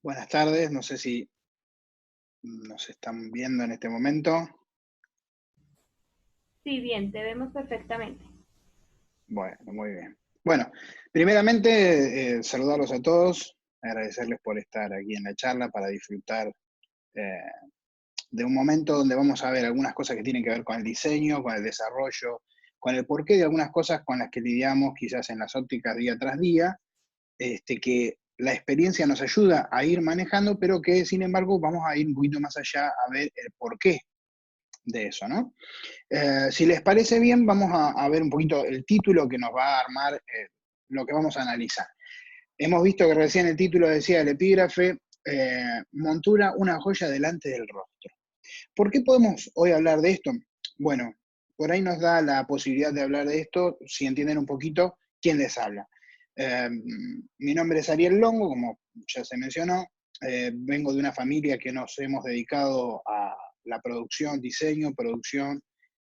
Buenas tardes, no sé si nos están viendo en este momento. Sí, bien, te vemos perfectamente. Bueno, muy bien. Bueno, primeramente, saludarlos a todos, agradecerles por estar aquí en la charla para disfrutar eh, de un momento donde vamos a ver algunas cosas que tienen que ver con el diseño, con el desarrollo, con el porqué de algunas cosas con las que lidiamos quizás en las ópticas día tras día, que la experiencia nos ayuda a ir manejando, pero que sin embargo vamos a ir un poquito más allá a ver el porqué de eso, ¿no? Si les parece bien, vamos a ver un poquito el título que nos va a armar lo que vamos a analizar. Hemos visto que recién el título decía el epígrafe, montura una joya delante del rostro. ¿Por qué podemos hoy hablar de esto? Bueno, por ahí nos da la posibilidad de hablar de esto si entienden un poquito quién les habla. Eh, Mi nombre es Ariel Longo, como ya se mencionó. Vengo de una familia que nos hemos dedicado a la producción, diseño, producción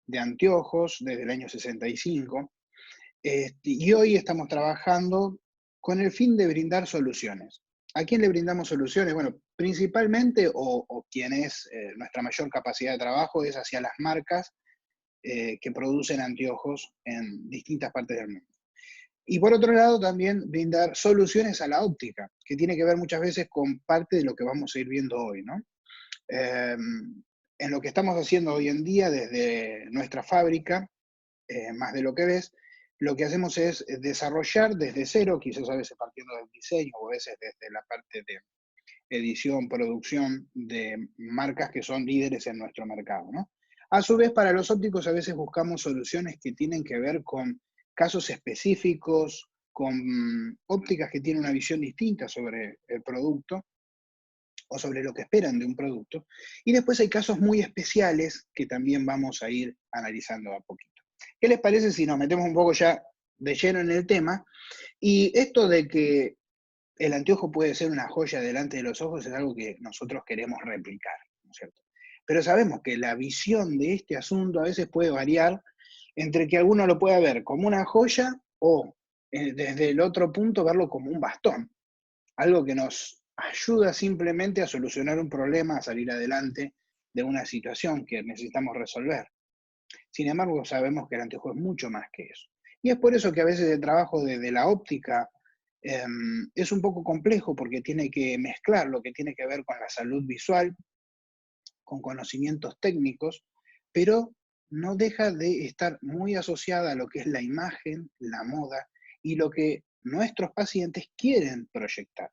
de anteojos desde el año 65. Y hoy estamos trabajando con el fin de brindar soluciones. ¿A quién le brindamos soluciones? Bueno, principalmente, o quien es nuestra mayor capacidad de trabajo, es hacia las marcas que producen anteojos en distintas partes del mundo. Y por otro lado, también brindar soluciones a la óptica, que tiene que ver muchas veces con parte de lo que vamos a ir viendo hoy, ¿no? Eh, en lo que estamos haciendo hoy en día desde nuestra fábrica, más de lo que ves, lo que hacemos es desarrollar desde cero, quizás a veces partiendo del diseño o a veces desde la parte de edición, producción de marcas que son líderes en nuestro mercado, ¿no? A su vez, para los ópticos a veces buscamos soluciones que tienen que ver con casos específicos, con ópticas que tienen una visión distinta sobre el producto o sobre lo que esperan de un producto. Y después hay casos muy especiales que también vamos a ir analizando a poquito. ¿Qué les parece si nos metemos un poco ya de lleno en el tema? Y esto de que el anteojo puede ser una joya delante de los ojos es algo que nosotros queremos replicar, ¿no es cierto? Pero sabemos que la visión de este asunto a veces puede variar entre que alguno lo pueda ver como una joya o desde el otro punto verlo como un bastón, algo que nos ayuda simplemente a solucionar un problema, a salir adelante de una situación que necesitamos resolver. Sin embargo, sabemos que el anteojo es mucho más que eso. Y es por eso que a veces el trabajo de la óptica es un poco complejo porque tiene que mezclar lo que tiene que ver con la salud visual, con conocimientos técnicos, pero no deja de estar muy asociada a lo que es la imagen, la moda y lo que nuestros pacientes quieren proyectar.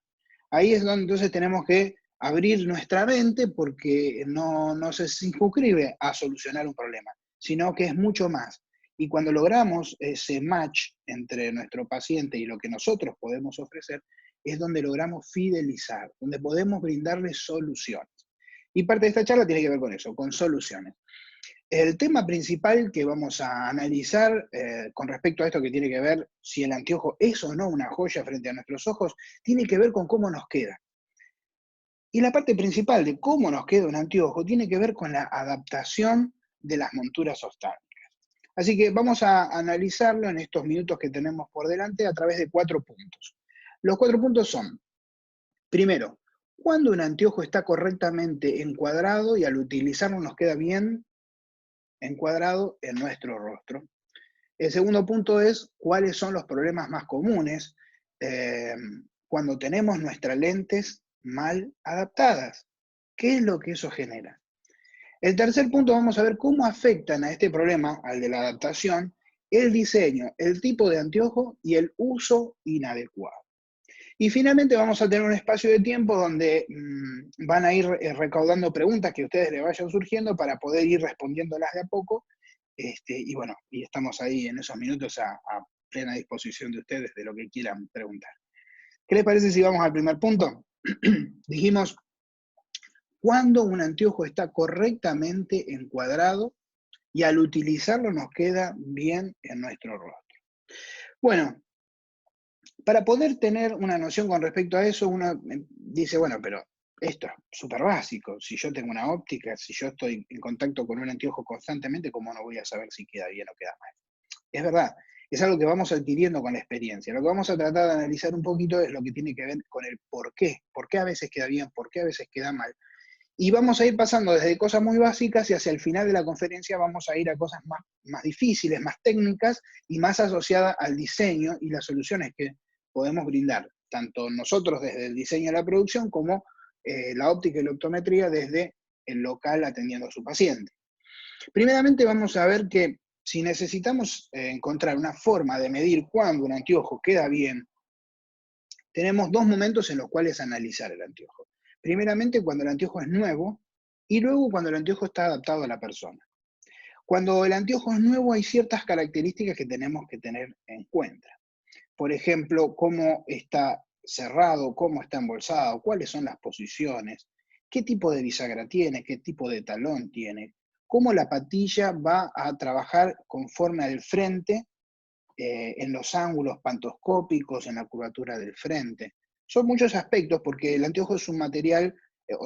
Ahí es donde entonces tenemos que abrir nuestra mente porque no se circunscribe a solucionar un problema, sino que es mucho más. Y cuando logramos ese match entre nuestro paciente y lo que nosotros podemos ofrecer, es donde logramos fidelizar, donde podemos brindarles soluciones. Y parte de esta charla tiene que ver con eso, con soluciones. El tema principal que vamos a analizar con respecto a esto que tiene que ver si el anteojo es o no una joya frente a nuestros ojos, tiene que ver con cómo nos queda. Y la parte principal de cómo nos queda un anteojo tiene que ver con la adaptación de las monturas oftálmicas. Así que vamos a analizarlo en estos minutos que tenemos por delante a través de 4 puntos. Los 4 puntos son, primero, cuando un anteojo está correctamente encuadrado y al utilizarlo nos queda bien encuadrado en nuestro rostro. El segundo punto es cuáles son los problemas más comunes eh, cuando tenemos nuestras lentes mal adaptadas. ¿Qué es lo que eso genera? El tercer punto vamos a ver cómo afectan a este problema, al de la adaptación, el diseño, el tipo de anteojo y el uso inadecuado. Y finalmente vamos a tener un espacio de tiempo donde van a ir recaudando preguntas que a ustedes les vayan surgiendo para poder ir respondiéndolas de a poco. Y bueno, y estamos ahí en esos minutos a plena disposición de ustedes de lo que quieran preguntar. ¿Qué les parece si vamos al primer punto? Dijimos, cuando un anteojo está correctamente encuadrado y al utilizarlo nos queda bien en nuestro rostro. Bueno, para poder tener una noción con respecto a eso, uno dice, bueno, pero esto es súper básico. Si yo tengo una óptica, si yo estoy en contacto con un anteojo constantemente, ¿cómo no voy a saber si queda bien o queda mal? Es verdad, es algo que vamos adquiriendo con la experiencia. Lo que vamos a tratar de analizar un poquito es lo que tiene que ver con el por qué a veces queda bien, por qué a veces queda mal. Y vamos a ir pasando desde cosas muy básicas y hacia el final de la conferencia vamos a ir a cosas más difíciles, más técnicas y más asociadas al diseño y las soluciones que podemos brindar, tanto nosotros desde el diseño de la producción como la óptica y la optometría desde el local atendiendo a su paciente. Primeramente vamos a ver que si necesitamos encontrar una forma de medir cuándo un anteojo queda bien, tenemos dos momentos en los cuales analizar el anteojo. Primeramente cuando el anteojo es nuevo y luego cuando el anteojo está adaptado a la persona. Cuando el anteojo es nuevo hay ciertas características que tenemos que tener en cuenta. Por ejemplo, cómo está cerrado, cómo está embolsado, cuáles son las posiciones, qué tipo de bisagra tiene, qué tipo de talón tiene, cómo la patilla va a trabajar conforme al frente, en los ángulos pantoscópicos, en la curvatura del frente. Son muchos aspectos porque el anteojo es un material,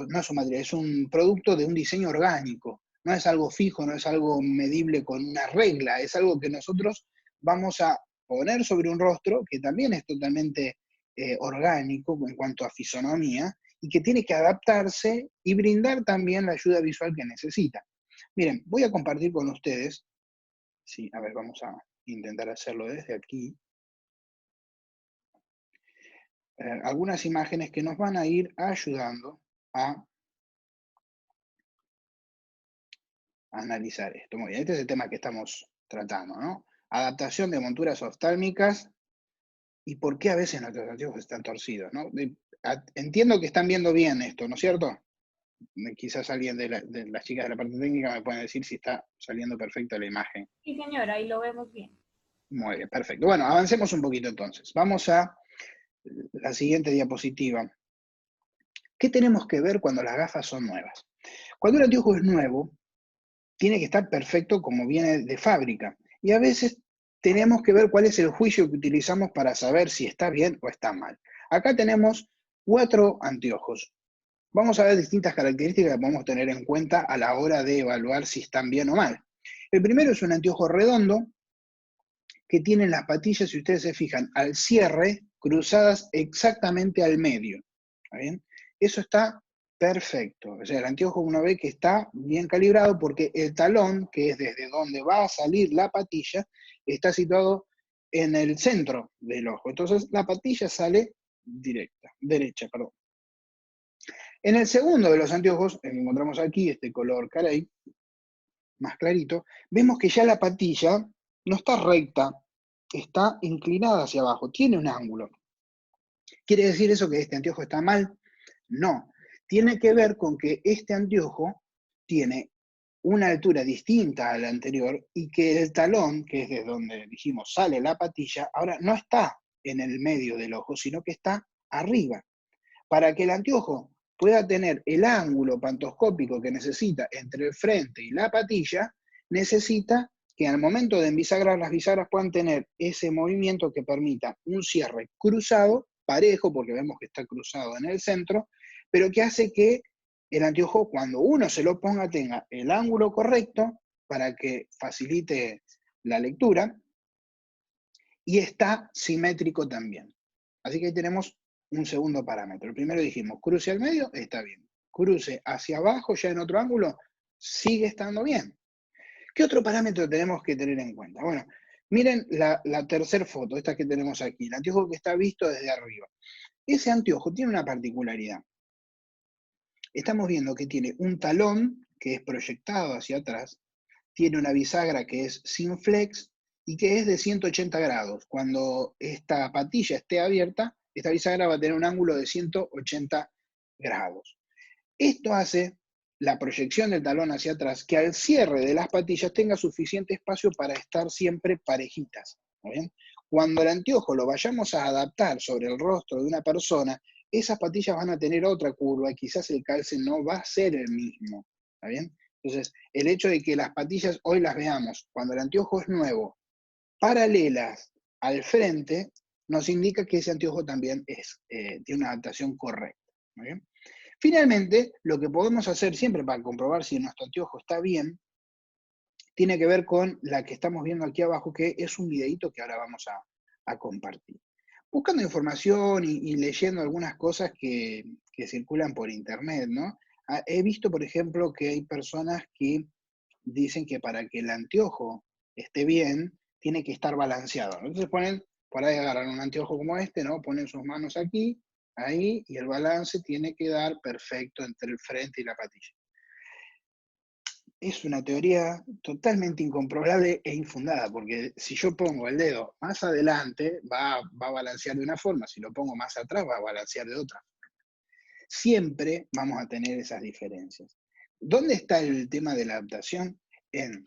no es un material, es un producto de un diseño orgánico. No es algo fijo, no es algo medible con una regla, es algo que nosotros vamos a poner sobre un rostro que también es totalmente orgánico en cuanto a fisonomía y que tiene que adaptarse y brindar también la ayuda visual que necesita. Miren, voy a compartir con ustedes, sí, a ver, vamos a intentar hacerlo desde aquí, algunas imágenes que nos van a ir ayudando a analizar esto. Muy bien, este es el tema que estamos tratando, ¿no? Adaptación de monturas oftálmicas y por qué a veces nuestros anteojos están torcidos, ¿no? Entiendo que están viendo bien esto, ¿no es cierto? Quizás alguien de las chicas de la parte técnica me puede decir si está saliendo perfecta la imagen. Sí, señora, ahí lo vemos bien. Muy bien, perfecto. Bueno, avancemos un poquito entonces. Vamos a la siguiente diapositiva. ¿Qué tenemos que ver cuando las gafas son nuevas? Cuando un anteojo es nuevo, tiene que estar perfecto como viene de fábrica. Y a veces tenemos que ver cuál es el juicio que utilizamos para saber si está bien o está mal. Acá tenemos 4 anteojos. Vamos a ver distintas características que podemos tener en cuenta a la hora de evaluar si están bien o mal. El primero es un anteojo redondo que tiene las patillas, si ustedes se fijan, al cierre, cruzadas exactamente al medio. ¿Está bien? Eso está perfecto. O sea, el anteojo uno ve que está bien calibrado porque el talón, que es desde donde va a salir la patilla, está situado en el centro del ojo. Entonces la patilla sale derecha, perdón. En el segundo de los anteojos, el que encontramos aquí, este color carey, más clarito, vemos que ya la patilla no está recta, está inclinada hacia abajo, tiene un ángulo. ¿Quiere decir eso que este anteojo está mal? No. Tiene que ver con que este anteojo tiene una altura distinta a la anterior y que el talón, que es de donde dijimos sale la patilla, ahora no está en el medio del ojo, sino que está arriba. Para que el anteojo pueda tener el ángulo pantoscópico que necesita entre el frente y la patilla, necesita que al momento de embisagrar las bisagras puedan tener ese movimiento que permita un cierre cruzado, parejo, porque vemos que está cruzado en el centro, pero que hace que el anteojo, cuando uno se lo ponga, tenga el ángulo correcto para que facilite la lectura y está simétrico también. Así que ahí tenemos un segundo parámetro. El primero dijimos, cruce al medio, está bien. Cruce hacia abajo, ya en otro ángulo, sigue estando bien. ¿Qué otro parámetro tenemos que tener en cuenta? Bueno, miren la tercera foto, esta que tenemos aquí, el anteojo que está visto desde arriba. Ese anteojo tiene una particularidad. Estamos viendo que tiene un talón que es proyectado hacia atrás, tiene una bisagra que es sin flex y que es de 180 grados. Cuando esta patilla esté abierta, esta bisagra va a tener un ángulo de 180 grados. Esto hace la proyección del talón hacia atrás, que al cierre de las patillas tenga suficiente espacio para estar siempre parejitas. ¿Bien? Cuando el anteojo lo vayamos a adaptar sobre el rostro de una persona, esas patillas van a tener otra curva y quizás el calce no va a ser el mismo. ¿Está bien? Entonces, el hecho de que las patillas hoy las veamos, cuando el anteojo es nuevo, paralelas al frente, nos indica que ese anteojo también tiene una adaptación correcta. ¿Muy bien? Finalmente, lo que podemos hacer siempre para comprobar si nuestro anteojo está bien, tiene que ver con la que estamos viendo aquí abajo, que es un videíto que ahora vamos a compartir. Buscando información y leyendo algunas cosas que circulan por internet, ¿no? He visto, por ejemplo, que hay personas que dicen que para que el anteojo esté bien, tiene que estar balanceado. Entonces ponen, por ahí agarran un anteojo como este, ¿no? Ponen sus manos aquí, ahí, y el balance tiene que dar perfecto entre el frente y la patilla. Es una teoría totalmente incomprobable e infundada, porque si yo pongo el dedo más adelante, va a balancear de una forma, si lo pongo más atrás, va a balancear de otra. Siempre vamos a tener esas diferencias. ¿Dónde está el tema de la adaptación? En,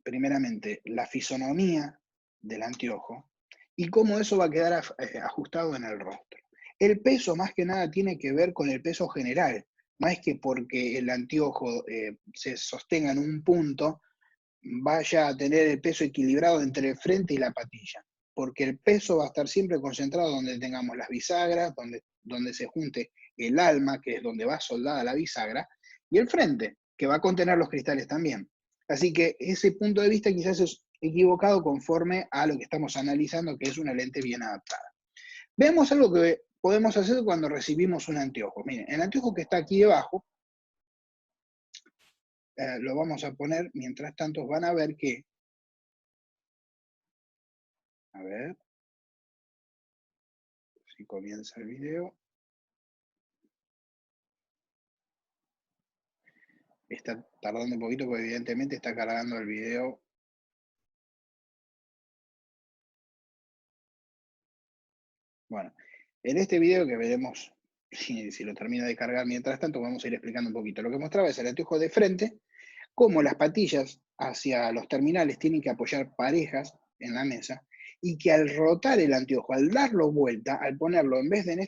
primeramente, la fisonomía del anteojo y cómo eso va a quedar ajustado en el rostro. El peso, más que nada, tiene que ver con el peso general. No es que porque el anteojo se sostenga en un punto, vaya a tener el peso equilibrado entre el frente y la patilla, porque el peso va a estar siempre concentrado donde tengamos las bisagras, donde se junte el alma, que es donde va soldada la bisagra, y el frente, que va a contener los cristales también. Así que ese punto de vista quizás es equivocado conforme a lo que estamos analizando, que es una lente bien adaptada. Veamos algo que podemos hacer cuando recibimos un anteojo. Miren, el anteojo que está aquí debajo, lo vamos a poner, mientras tanto van a ver que, a ver si comienza el video. Está tardando un poquito porque evidentemente está cargando el video. Bueno, en este video que veremos si lo termina de cargar mientras tanto, vamos a ir explicando un poquito. Lo que mostraba es el anteojo de frente, cómo las patillas hacia los terminales tienen que apoyar parejas en la mesa, y que al rotar el anteojo, al darlo vuelta, al ponerlo en vez de en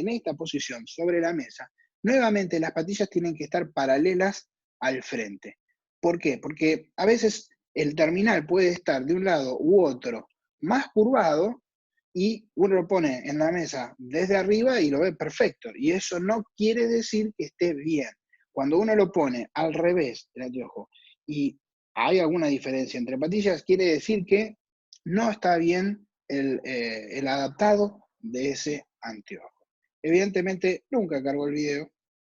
esta posición sobre la mesa, nuevamente las patillas tienen que estar paralelas al frente. ¿Por qué? Porque a veces el terminal puede estar de un lado u otro más curvado y uno lo pone en la mesa desde arriba y lo ve perfecto. Y eso no quiere decir que esté bien. Cuando uno lo pone al revés, el anteojo, y hay alguna diferencia entre patillas, quiere decir que no está bien el adaptado de ese anteojo. Evidentemente, nunca cargo el video.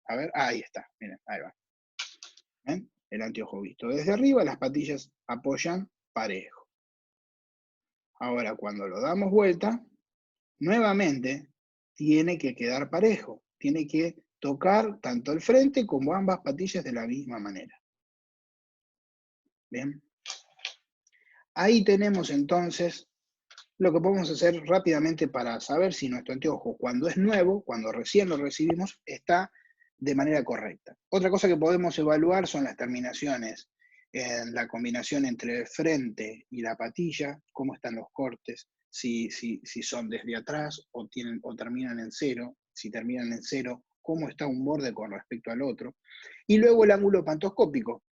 A ver, ahí está, miren, ahí va. ¿Ven? El anteojo visto desde arriba, las patillas apoyan parejo. Ahora, cuando lo damos vuelta, nuevamente tiene que quedar parejo. Tiene que tocar tanto el frente como ambas patillas de la misma manera. Bien. Ahí tenemos entonces lo que podemos hacer rápidamente para saber si nuestro anteojo, cuando es nuevo, cuando recién lo recibimos, está de manera correcta. Otra cosa que podemos evaluar son las terminaciones en la combinación entre el frente y la patilla, cómo están los cortes, si son desde atrás o terminan en cero, si terminan en cero, cómo está un borde con respecto al otro. Y luego el ángulo pantoscópico.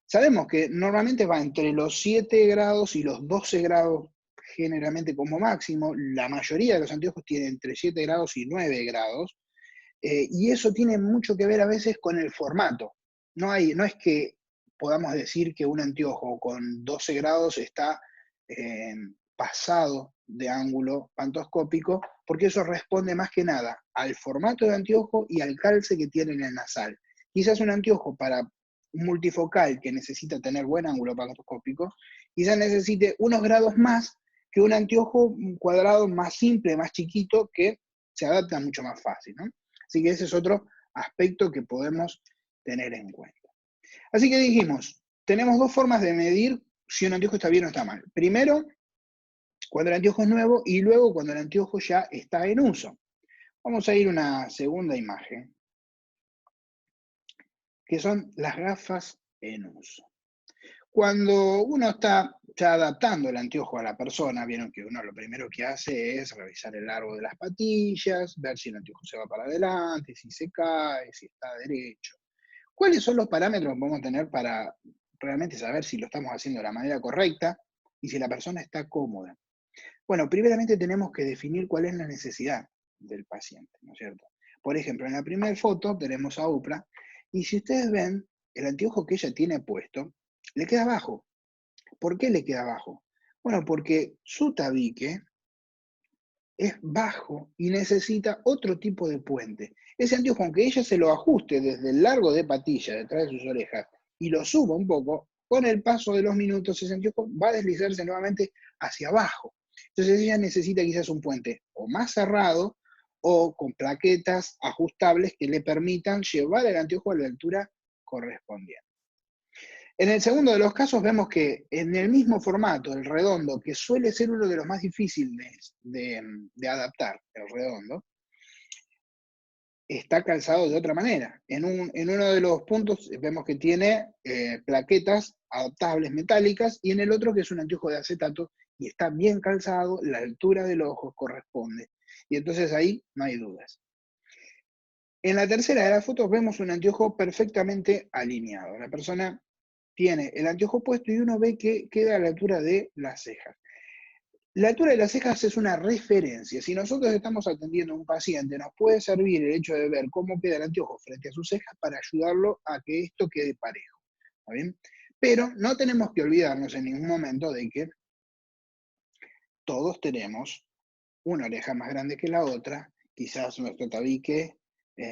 Sabemos que normalmente va entre los 7 grados y los 12 grados generalmente como máximo. La mayoría de los anteojos tienen entre 7 grados y 9 grados. Y eso tiene mucho que ver a veces con el formato. No es que podamos decir que un anteojo con 12 grados está pasado de ángulo pantoscópico, porque eso responde más que nada al formato de anteojo y al calce que tiene en el nasal. Quizás un anteojo para un multifocal que necesita tener buen ángulo pantoscópico, quizás necesite unos grados más que un anteojo cuadrado más simple, más chiquito, que se adapta mucho más fácil, ¿no? Así que ese es otro aspecto que podemos tener en cuenta. Así que dijimos, tenemos dos formas de medir si un anteojo está bien o está mal. Primero, cuando el anteojo es nuevo, y luego cuando el anteojo ya está en uso. Vamos a ir a una segunda imagen, que son las gafas en uso. Cuando uno está ya adaptando el anteojo a la persona, vieron que uno lo primero que hace es revisar el largo de las patillas, ver si el anteojo se va para adelante, si se cae, si está derecho. ¿Cuáles son los parámetros que podemos tener para realmente saber si lo estamos haciendo de la manera correcta y si la persona está cómoda? Bueno, primeramente tenemos que definir cuál es la necesidad del paciente, ¿no es cierto? Por ejemplo, en la primera foto tenemos a Oprah, y si ustedes ven, el anteojo que ella tiene puesto le queda bajo. ¿Por qué le queda bajo? Bueno, porque su tabique es bajo y necesita otro tipo de puente. Ese anteojo, aunque ella se lo ajuste desde el largo de patilla, detrás de sus orejas, y lo suba un poco, con el paso de los minutos ese anteojo va a deslizarse nuevamente hacia abajo. Entonces ella necesita quizás un puente o más cerrado o con plaquetas ajustables que le permitan llevar el anteojo a la altura correspondiente. En el segundo de los casos vemos que en el mismo formato, el redondo, que suele ser uno de los más difíciles de adaptar, el redondo, está calzado de otra manera. En uno de los puntos vemos que tiene plaquetas adaptables metálicas y en el otro que es un anteojo de acetato y está bien calzado, la altura del ojo corresponde. Y entonces ahí no hay dudas. En la tercera de las fotos vemos un anteojo perfectamente alineado. La persona tiene el anteojo puesto y uno ve que queda a la altura de las cejas. La altura de las cejas es una referencia. Si nosotros estamos atendiendo a un paciente, nos puede servir el hecho de ver cómo queda el anteojo frente a sus cejas para ayudarlo a que esto quede parejo. ¿Está bien? Pero no tenemos que olvidarnos en ningún momento de que todos tenemos una oreja más grande que la otra, quizás nuestro tabique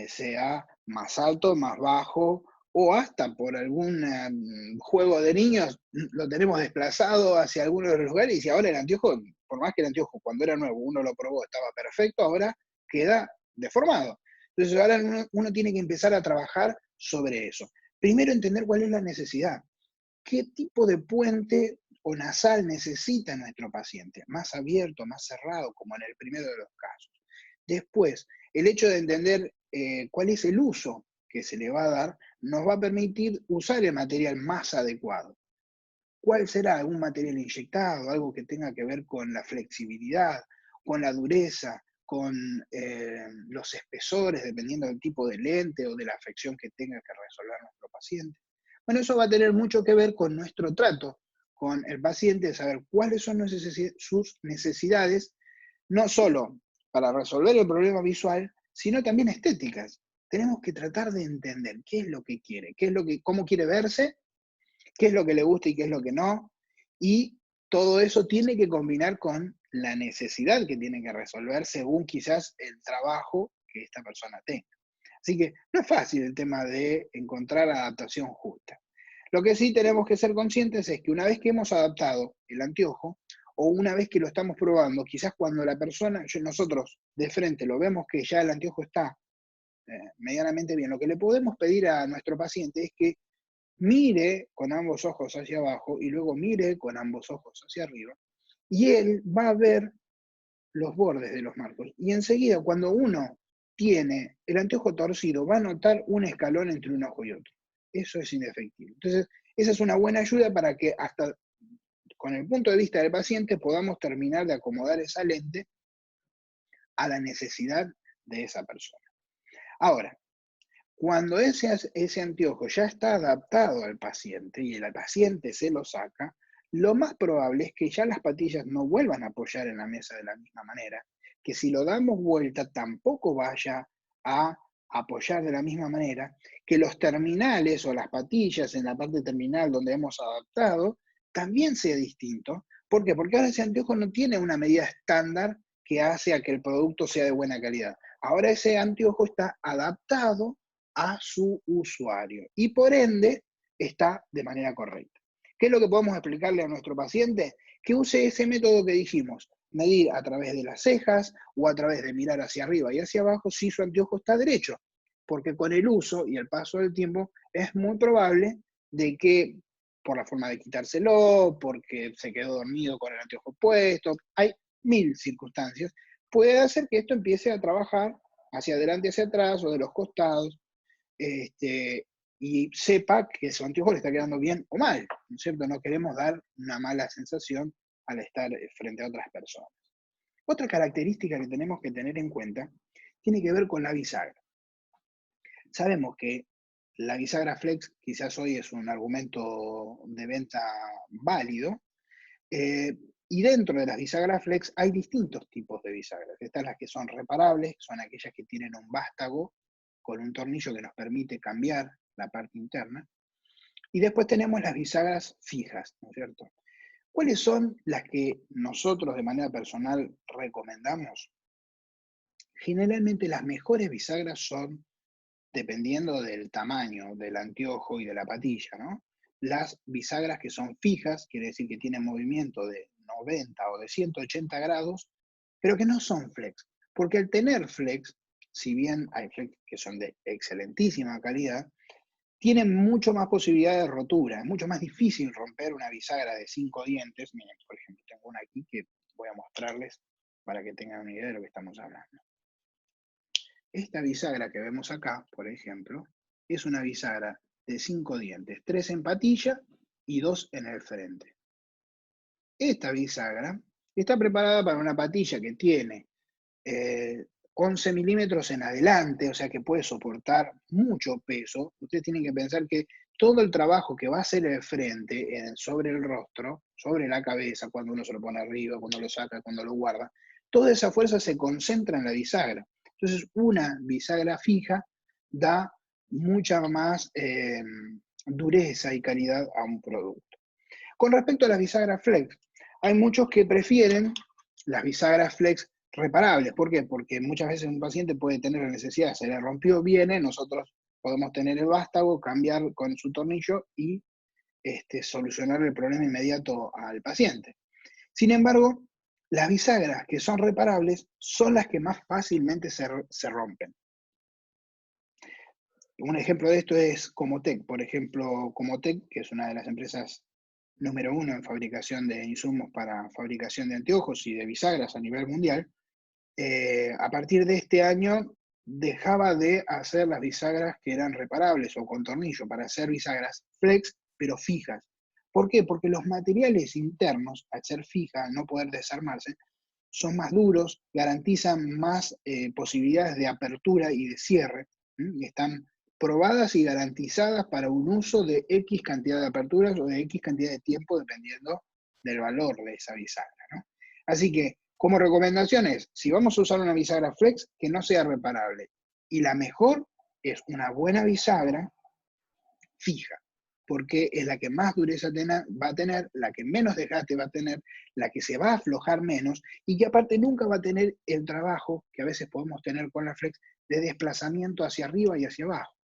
sea más alto, más bajo, o hasta por algún juego de niños lo tenemos desplazado hacia alguno de los lugares y ahora el anteojo, por más que el anteojo cuando era nuevo uno lo probó, estaba perfecto, ahora queda deformado. Entonces ahora uno tiene que empezar a trabajar sobre eso. Primero entender cuál es la necesidad. ¿Qué tipo de puente o nasal necesita nuestro paciente? ¿Más abierto, más cerrado, como en el primero de los casos? Después, el hecho de entender cuál es el uso que se le va a dar, nos va a permitir usar el material más adecuado. ¿Cuál será? ¿Un material inyectado? ¿Algo que tenga que ver con la flexibilidad, con la dureza, con los espesores, dependiendo del tipo de lente o de la afección que tenga que resolver nuestro paciente? Bueno, eso va a tener mucho que ver con nuestro trato con el paciente, saber cuáles son sus necesidades, no solo para resolver el problema visual, sino también estéticas. Tenemos que tratar de entender qué es lo que quiere, cómo quiere verse, qué es lo que le gusta y qué es lo que no, y todo eso tiene que combinar con la necesidad que tiene que resolver según quizás el trabajo que esta persona tenga. Así que no es fácil el tema de encontrar adaptación justa. Lo que sí tenemos que ser conscientes es que una vez que hemos adaptado el anteojo, o una vez que lo estamos probando, quizás cuando la persona, nosotros de frente lo vemos que ya el anteojo está medianamente bien, lo que le podemos pedir a nuestro paciente es que mire con ambos ojos hacia abajo y luego mire con ambos ojos hacia arriba, y él va a ver los bordes de los marcos. Y enseguida, cuando uno tiene el anteojo torcido, va a notar un escalón entre un ojo y otro. Eso es indefectible. Entonces, esa es una buena ayuda para que hasta con el punto de vista del paciente podamos terminar de acomodar esa lente a la necesidad de esa persona. Ahora, cuando ese anteojo ya está adaptado al paciente y el paciente se lo saca, lo más probable es que ya las patillas no vuelvan a apoyar en la mesa de la misma manera, que si lo damos vuelta tampoco vaya a apoyar de la misma manera, que los terminales o las patillas en la parte terminal donde hemos adaptado también sea distinto. ¿Por qué? Porque ahora ese anteojo no tiene una medida estándar que hace a que el producto sea de buena calidad. Ahora ese anteojo está adaptado a su usuario y por ende está de manera correcta. ¿Qué es lo que podemos explicarle a nuestro paciente? Que use ese método que dijimos, medir a través de las cejas o a través de mirar hacia arriba y hacia abajo si su anteojo está derecho, porque con el uso y el paso del tiempo es muy probable de que por la forma de quitárselo, porque se quedó dormido con el anteojo puesto, hay mil circunstancias, puede hacer que esto empiece a trabajar hacia adelante, hacia atrás o de los costados, y sepa que su anteojo le está quedando bien o mal, ¿no es cierto? No queremos dar una mala sensación al estar frente a otras personas. Otra característica que tenemos que tener en cuenta tiene que ver con la bisagra. Sabemos que la bisagra flex quizás hoy es un argumento de venta válido, y dentro de las bisagras flex hay distintos tipos de bisagras. Están las que son reparables, son aquellas que tienen un vástago con un tornillo que nos permite cambiar la parte interna. Y después tenemos las bisagras fijas, ¿no es cierto? ¿Cuáles son las que nosotros de manera personal recomendamos? Generalmente las mejores bisagras son, dependiendo del tamaño del anteojo y de la patilla, ¿no? Las bisagras que son fijas, quiere decir que tienen movimiento de 90 o de 180 grados, pero que no son flex. Porque al tener flex, si bien hay flex que son de excelentísima calidad, tienen mucho más posibilidad de rotura. Es mucho más difícil romper una bisagra de 5 dientes. Miren, por ejemplo, tengo una aquí que voy a mostrarles para que tengan una idea de lo que estamos hablando. Esta bisagra que vemos acá, por ejemplo, es una bisagra de 5 dientes, 3 en patilla y 2 en el frente. Esta bisagra está preparada para una patilla que tiene 11 milímetros en adelante, o sea que puede soportar mucho peso. Ustedes tienen que pensar que todo el trabajo que va a hacer el frente sobre el rostro, sobre la cabeza, cuando uno se lo pone arriba, cuando lo saca, cuando lo guarda, toda esa fuerza se concentra en la bisagra. Entonces, una bisagra fija da mucha más dureza y calidad a un producto. Con respecto a las bisagras flex, hay muchos que prefieren las bisagras flex reparables. ¿Por qué? Porque muchas veces un paciente puede tener la necesidad, se le rompió, viene, nosotros podemos tener el vástago, cambiar con su tornillo y solucionar el problema inmediato al paciente. Sin embargo, las bisagras que son reparables son las que más fácilmente se rompen. Un ejemplo de esto es Comotec. Por ejemplo, Comotec, que es una de las empresas número uno en fabricación de insumos para fabricación de anteojos y de bisagras a nivel mundial, a partir de este año dejaba de hacer las bisagras que eran reparables o con tornillo para hacer bisagras flex, pero fijas. ¿Por qué? Porque los materiales internos, al ser fija, al no poder desarmarse, son más duros, garantizan más posibilidades de apertura y de cierre, y están probadas y garantizadas para un uso de X cantidad de aperturas o de X cantidad de tiempo, dependiendo del valor de esa bisagra, ¿no? Así que, como recomendaciones, si vamos a usar una bisagra flex, que no sea reparable. Y la mejor es una buena bisagra fija, porque es la que más dureza va a tener, la que menos desgaste va a tener, la que se va a aflojar menos y que aparte nunca va a tener el trabajo que a veces podemos tener con la flex de desplazamiento hacia arriba y hacia abajo.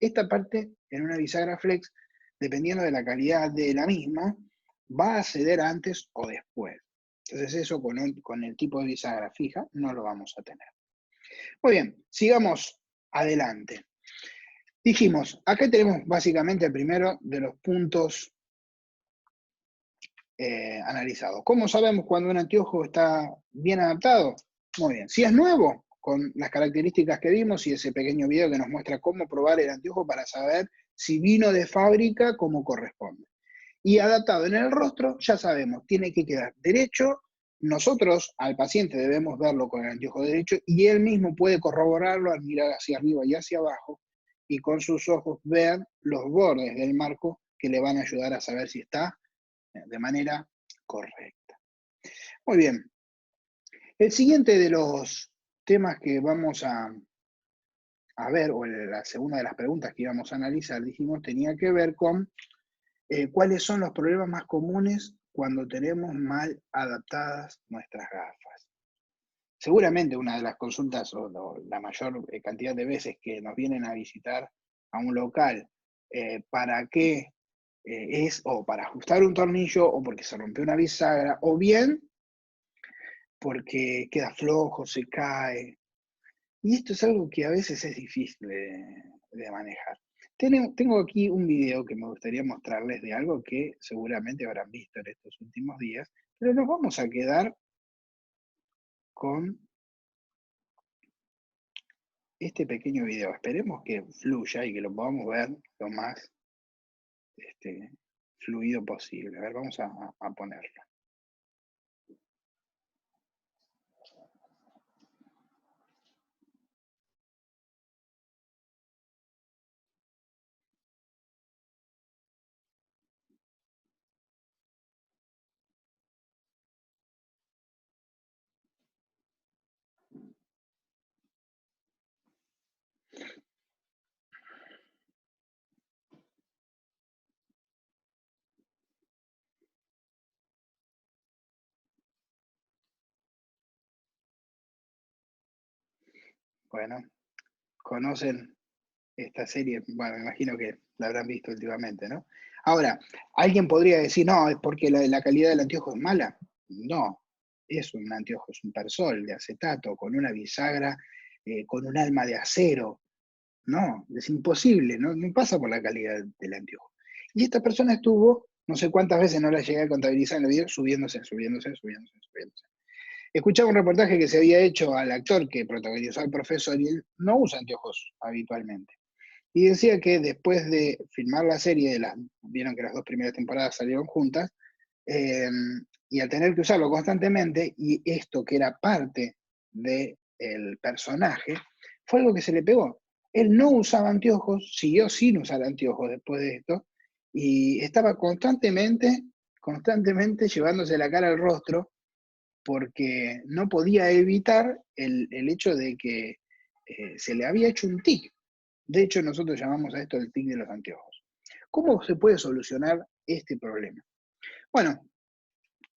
Esta parte en una bisagra flex, dependiendo de la calidad de la misma, va a ceder antes o después. Entonces eso con el tipo de bisagra fija no lo vamos a tener. Muy bien, sigamos adelante. Dijimos, acá tenemos básicamente el primero de los puntos analizados. ¿Cómo sabemos cuando un anteojo está bien adaptado? Muy bien, si es nuevo, con las características que vimos y ese pequeño video que nos muestra cómo probar el anteojo para saber si vino de fábrica como corresponde. Y adaptado en el rostro, ya sabemos, tiene que quedar derecho. Nosotros al paciente debemos verlo con el anteojo derecho y él mismo puede corroborarlo al mirar hacia arriba y hacia abajo y con sus ojos ver los bordes del marco que le van a ayudar a saber si está de manera correcta. Muy bien. El siguiente de los temas que vamos a ver, o la segunda de las preguntas que íbamos a analizar, dijimos, tenía que ver con cuáles son los problemas más comunes cuando tenemos mal adaptadas nuestras gafas. Seguramente una de las consultas o la mayor cantidad de veces que nos vienen a visitar a un local para qué es o para ajustar un tornillo o porque se rompió una bisagra o bien porque queda flojo, se cae. Y esto es algo que a veces es difícil de manejar. Tengo aquí un video que me gustaría mostrarles de algo que seguramente habrán visto en estos últimos días, pero nos vamos a quedar con este pequeño video. Esperemos que fluya y que lo podamos ver lo más fluido posible. A ver, vamos a ponerlo. Bueno, conocen esta serie, bueno, me imagino que la habrán visto últimamente, ¿no? Ahora, alguien podría decir, no, es porque la calidad del anteojo es mala. No, es un anteojo, es un Persol de acetato con una bisagra, con un alma de acero. No, es imposible, no pasa por la calidad del anteojo. Y esta persona estuvo, no sé cuántas veces, no la llegué a contabilizar en el video, subiéndose. Escuchaba un reportaje que se había hecho al actor que protagonizó al profesor y él no usa anteojos habitualmente. Y decía que después de filmar la serie, vieron que las 2 primeras temporadas salieron juntas, eh, y al tener que usarlo constantemente, y esto que era parte del personaje, fue algo que se le pegó. Él no usaba anteojos, siguió sin usar anteojos después de esto, y estaba constantemente llevándose la cara al rostro, porque no podía evitar el hecho de que se le había hecho un tic. De hecho, nosotros llamamos a esto el tic de los anteojos. ¿Cómo se puede solucionar este problema? Bueno,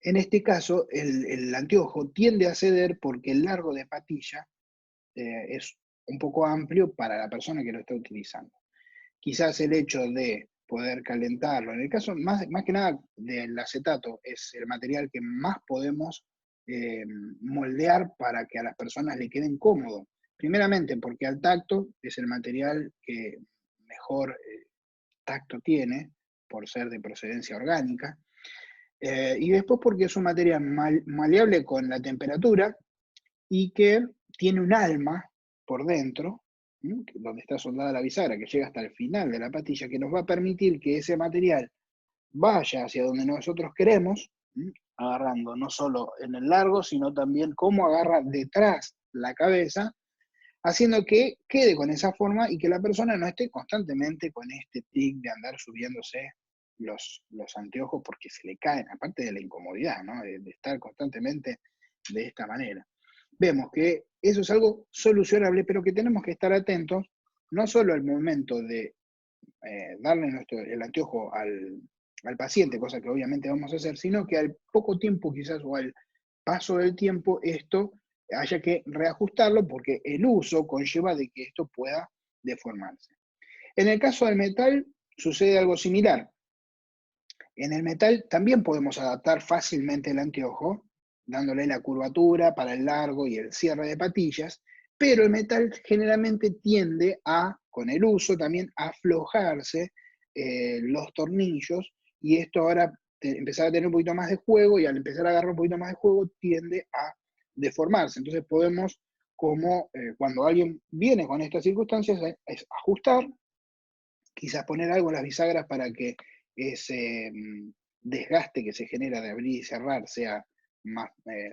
en este caso, el anteojo tiende a ceder porque el largo de patilla es un poco amplio para la persona que lo está utilizando. Quizás el hecho de poder calentarlo, en el caso más que nada del acetato, es el material que más podemos eh, moldear para que a las personas le queden cómodo. Primeramente porque al tacto es el material que mejor tacto tiene, por ser de procedencia orgánica, y después porque es un material maleable con la temperatura y que tiene un alma por dentro, donde está soldada la bisagra, que llega hasta el final de la patilla, que nos va a permitir que ese material vaya hacia donde nosotros queremos, agarrando no solo en el largo, sino también cómo agarra detrás la cabeza, haciendo que quede con esa forma y que la persona no esté constantemente con este tic de andar subiéndose los anteojos porque se le caen, aparte de la incomodidad, ¿no? De estar constantemente de esta manera. Vemos que eso es algo solucionable, pero que tenemos que estar atentos, no solo al momento de darle el anteojo al paciente, cosa que obviamente vamos a hacer, sino que al poco tiempo quizás o al paso del tiempo esto haya que reajustarlo porque el uso conlleva de que esto pueda deformarse. En el caso del metal sucede algo similar. En el metal también podemos adaptar fácilmente el anteojo, dándole la curvatura para el largo y el cierre de patillas, pero el metal generalmente tiende a, con el uso también, a aflojarse los tornillos, y esto ahora empezar a tener un poquito más de juego, y al empezar a agarrar un poquito más de juego tiende a deformarse. Entonces podemos, como cuando alguien viene con estas circunstancias, es ajustar, quizás poner algo en las bisagras para que ese desgaste que se genera de abrir y cerrar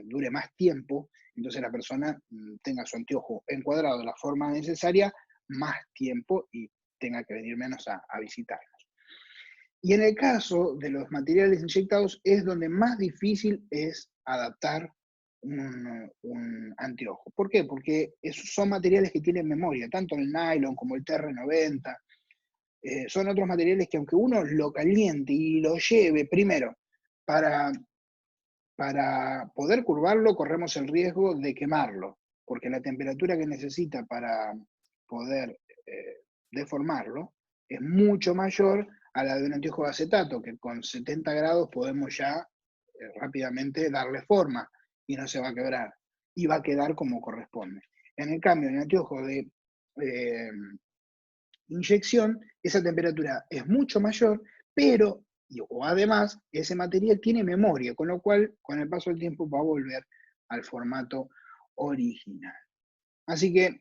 dure más tiempo, entonces la persona tenga su anteojo encuadrado de la forma necesaria más tiempo y tenga que venir menos a visitarnos. Y en el caso de los materiales inyectados es donde más difícil es adaptar un anteojo. ¿Por qué? Porque esos son materiales que tienen memoria, tanto el nylon como el TR90, son otros materiales que aunque uno lo caliente y lo lleve primero para, para poder curvarlo, corremos el riesgo de quemarlo, porque la temperatura que necesita para poder deformarlo es mucho mayor a la de un anteojo de acetato, que con 70 grados podemos ya rápidamente darle forma y no se va a quebrar, y va a quedar como corresponde. En el cambio, en el anteojo de eh, inyección, esa temperatura es mucho mayor, pero, o además, ese material tiene memoria, con lo cual, con el paso del tiempo, va a volver al formato original. Así que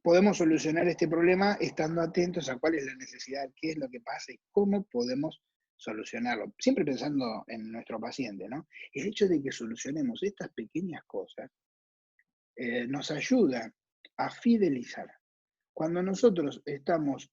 podemos solucionar este problema estando atentos a cuál es la necesidad, qué es lo que pasa y cómo podemos solucionarlo. Siempre pensando en nuestro paciente, ¿no? El hecho de que solucionemos estas pequeñas cosas nos ayuda a fidelizar. Cuando nosotros estamos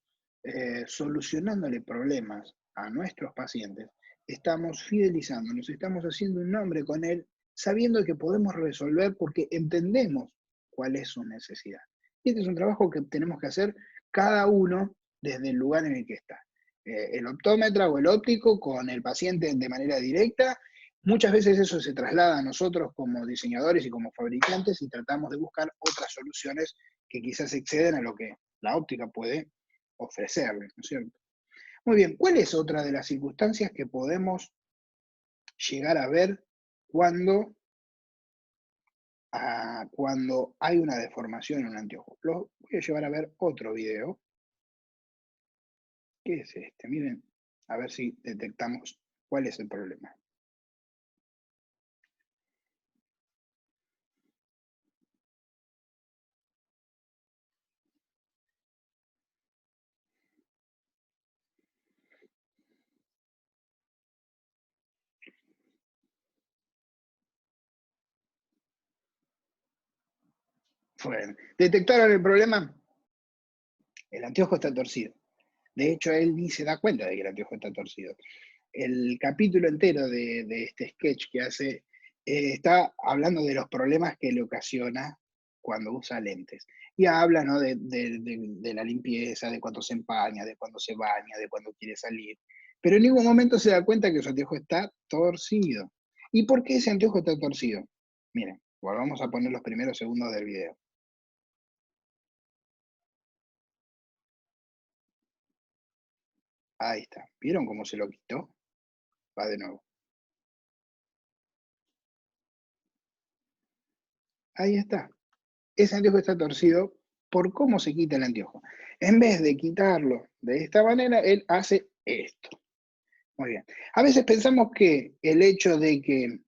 solucionándole problemas a nuestros pacientes, estamos fidelizándonos, estamos haciendo un nombre con él, sabiendo que podemos resolver porque entendemos cuál es su necesidad. Y este es un trabajo que tenemos que hacer cada uno desde el lugar en el que está. El optómetra o el óptico con el paciente de manera directa, Muchas veces eso se traslada a nosotros como diseñadores y como fabricantes y tratamos de buscar otras soluciones que quizás exceden a lo que la óptica puede ofrecerle, ¿no es cierto? Muy bien, ¿cuál es otra de las circunstancias que podemos llegar a ver cuando, cuando hay una deformación en un anteojo? Lo voy a llevar a ver otro video, que es este. Miren, a ver si detectamos cuál es el problema. Bueno, ¿detectaron el problema? El anteojo está torcido. De hecho, él ni se da cuenta de que el anteojo está torcido. El capítulo entero de este sketch que hace está hablando de los problemas que le ocasiona cuando usa lentes. Y habla, ¿no? de la limpieza, de cuando se empaña, de cuando se baña, de cuando quiere salir. Pero en ningún momento se da cuenta que su anteojo está torcido. ¿Y por qué ese anteojo está torcido? Miren, volvamos a poner los primeros segundos del video. Ahí está. ¿Vieron cómo se lo quitó? Va de nuevo. Ahí está. Ese anteojo está torcido por cómo se quita el anteojo. En vez de quitarlo de esta manera, él hace esto. Muy bien. A veces pensamos que el hecho de que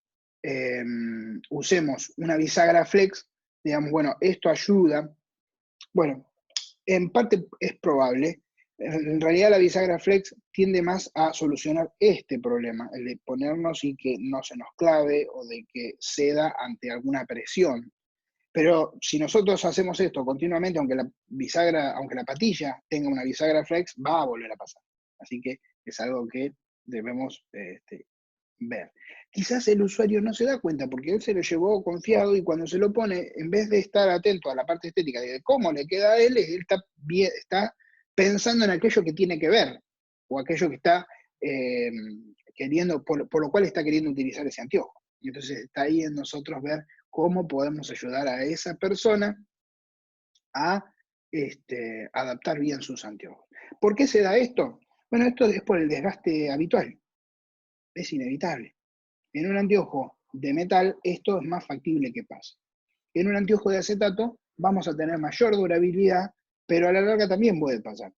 usemos una bisagra flex, digamos, bueno, esto ayuda. Bueno, en parte es probable. En realidad la bisagra flex tiende más a solucionar este problema, el de ponernos y que no se nos clave o de que ceda ante alguna presión. Pero si nosotros hacemos esto continuamente, aunque la bisagra, aunque la patilla tenga una bisagra flex, va a volver a pasar. Así que es algo que debemos ver. Quizás el usuario no se da cuenta porque él se lo llevó confiado y cuando se lo pone, en vez de estar atento a la parte estética de cómo le queda a él está pensando en aquello que tiene que ver o aquello que está eh, queriendo, por lo cual está queriendo utilizar ese anteojo. Y entonces está ahí en nosotros ver cómo podemos ayudar a esa persona a adaptar bien sus anteojos. ¿Por qué se da esto? Bueno, esto es por el desgaste habitual, es inevitable. En un anteojo de metal esto es más factible que pase. En un anteojo de acetato vamos a tener mayor durabilidad, pero a la larga también puede pasar.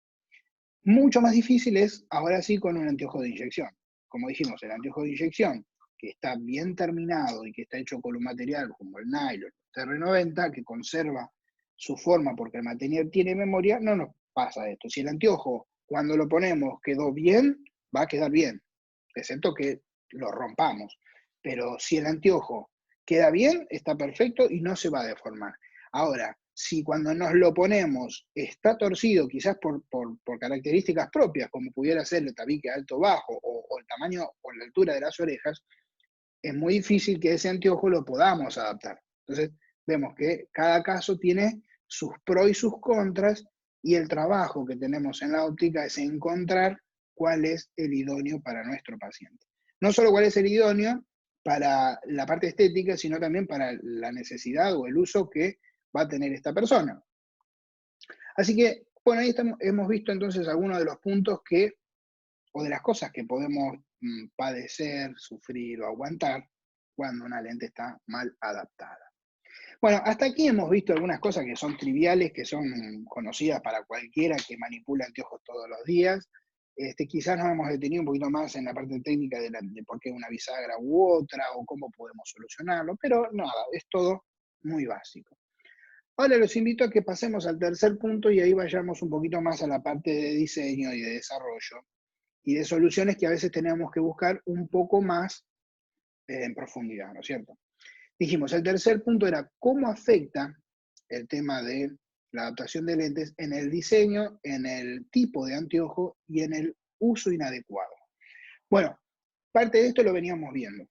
Mucho más difícil es ahora sí con un anteojo de inyección. Como dijimos, el anteojo de inyección que está bien terminado y que está hecho con un material como el nylon, TR90, que conserva su forma porque el material tiene memoria, no nos pasa esto. Si el anteojo cuando lo ponemos quedó bien, va a quedar bien, excepto que lo rompamos. Pero si el anteojo queda bien, está perfecto y no se va a deformar. Ahora, si cuando nos lo ponemos está torcido, quizás por características propias, como pudiera ser el tabique alto-bajo o el tamaño o la altura de las orejas, es muy difícil que ese anteojo lo podamos adaptar. Entonces, vemos que cada caso tiene sus pros y sus contras, y el trabajo que tenemos en la óptica es encontrar cuál es el idóneo para nuestro paciente. No solo cuál es el idóneo para la parte estética, sino también para la necesidad o el uso que va a tener esta persona. Así que, bueno, ahí hemos visto entonces algunos de los puntos que, o de las cosas que podemos padecer, sufrir o aguantar cuando una lente está mal adaptada. Bueno, hasta aquí hemos visto algunas cosas que son triviales, que son conocidas para cualquiera que manipula anteojos todos los días. Quizás nos hemos detenido un poquito más en la parte técnica de por qué una bisagra u otra o cómo podemos solucionarlo, pero nada, es todo muy básico. Ahora los invito a que pasemos al tercer punto y ahí vayamos un poquito más a la parte de diseño y de desarrollo y de soluciones que a veces tenemos que buscar un poco más en profundidad, ¿no es cierto? Dijimos, el tercer punto era cómo afecta el tema de la adaptación de lentes en el diseño, en el tipo de anteojo y en el uso inadecuado. Bueno, parte de esto lo veníamos viendo.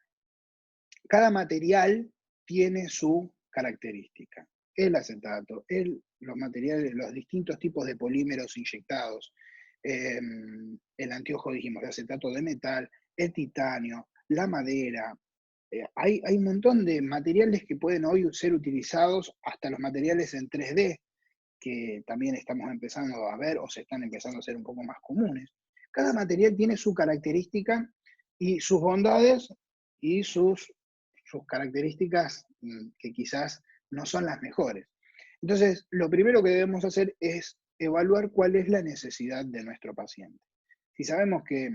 Cada material tiene su característica. El acetato, los materiales, los distintos tipos de polímeros inyectados, el anteojo, dijimos, de acetato de metal, el titanio, la madera, hay un montón de materiales que pueden hoy ser utilizados, hasta los materiales en 3D, que también estamos empezando a ver o se están empezando a ser un poco más comunes. Cada material tiene su característica y sus bondades y sus características que quizás no son las mejores. Entonces, lo primero que debemos hacer es evaluar cuál es la necesidad de nuestro paciente. Si sabemos que,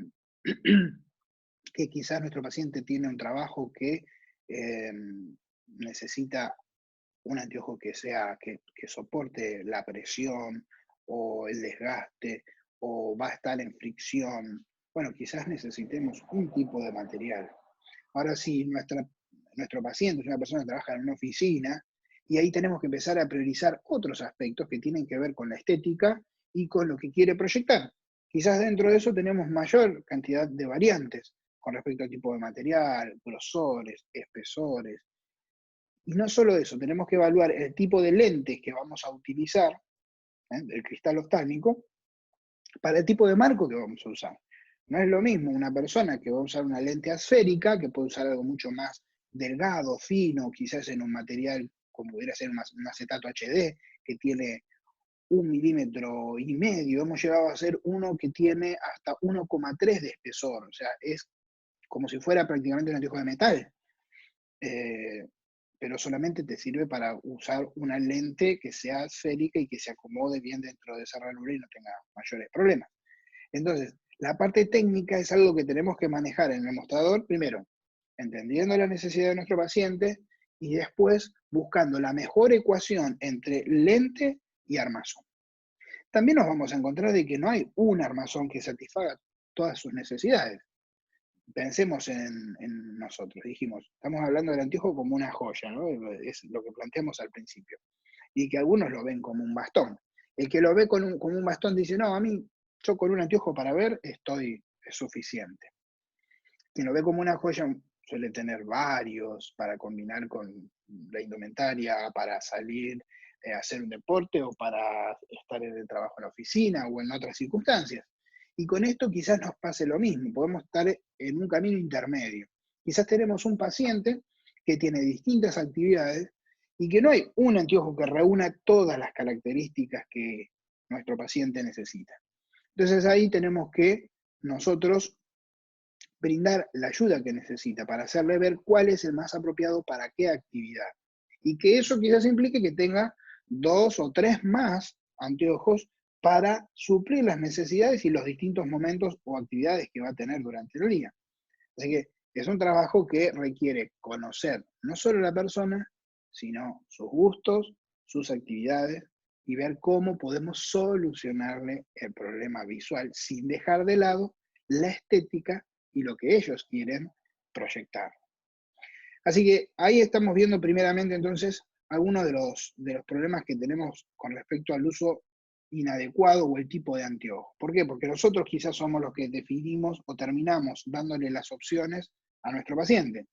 que quizás nuestro paciente tiene un trabajo que necesita un anteojo que soporte la presión o el desgaste o va a estar en fricción, bueno, quizás necesitemos un tipo de material. Ahora sí, nuestro paciente es una persona que trabaja en una oficina y ahí tenemos que empezar a priorizar otros aspectos que tienen que ver con la estética y con lo que quiere proyectar. Quizás dentro de eso tenemos mayor cantidad de variantes con respecto al tipo de material, grosores, espesores. Y no solo eso, tenemos que evaluar el tipo de lentes que vamos a utilizar, el cristal oftálmico, para el tipo de marco que vamos a usar. No es lo mismo una persona que va a usar una lente asférica, que puede usar algo mucho más delgado, fino, quizás en un material como pudiera ser un acetato HD, que tiene 1,5 milímetros. Hemos llegado a hacer uno que tiene hasta 1,3 de espesor, o sea, es como si fuera prácticamente un anteojo de metal. Pero solamente te sirve para usar una lente que sea esférica y que se acomode bien dentro de esa ranura y no tenga mayores problemas. Entonces, la parte técnica es algo que tenemos que manejar en el mostrador, primero, entendiendo la necesidad de nuestro paciente y después buscando la mejor ecuación entre lente y armazón. También nos vamos a encontrar de que no hay un armazón que satisfaga todas sus necesidades. Pensemos en nosotros, dijimos, estamos hablando del anteojo como una joya, ¿no? Es lo que planteamos al principio. Y que algunos lo ven como un bastón. El que lo ve como un bastón dice, no, a mí, yo con un anteojo para ver es suficiente. Quien lo ve como una joya suele tener varios para combinar con la indumentaria, para salir a hacer un deporte o para estar en el trabajo en la oficina o en otras circunstancias. Y con esto quizás nos pase lo mismo, podemos estar en un camino intermedio. Quizás tenemos un paciente que tiene distintas actividades y que no hay un anteojo que reúna todas las características que nuestro paciente necesita. Entonces ahí tenemos que nosotros brindar la ayuda que necesita para hacerle ver cuál es el más apropiado para qué actividad. Y que eso quizás implique que tenga 2 o 3 más anteojos para suplir las necesidades y los distintos momentos o actividades que va a tener durante el día. Así que es un trabajo que requiere conocer no solo la persona, sino sus gustos, sus actividades y ver cómo podemos solucionarle el problema visual sin dejar de lado la estética y lo que ellos quieren proyectar. Así que ahí estamos viendo primeramente entonces algunos de los problemas que tenemos con respecto al uso inadecuado o el tipo de anteojo. ¿Por qué? Porque nosotros quizás somos los que definimos o terminamos dándole las opciones a nuestro paciente.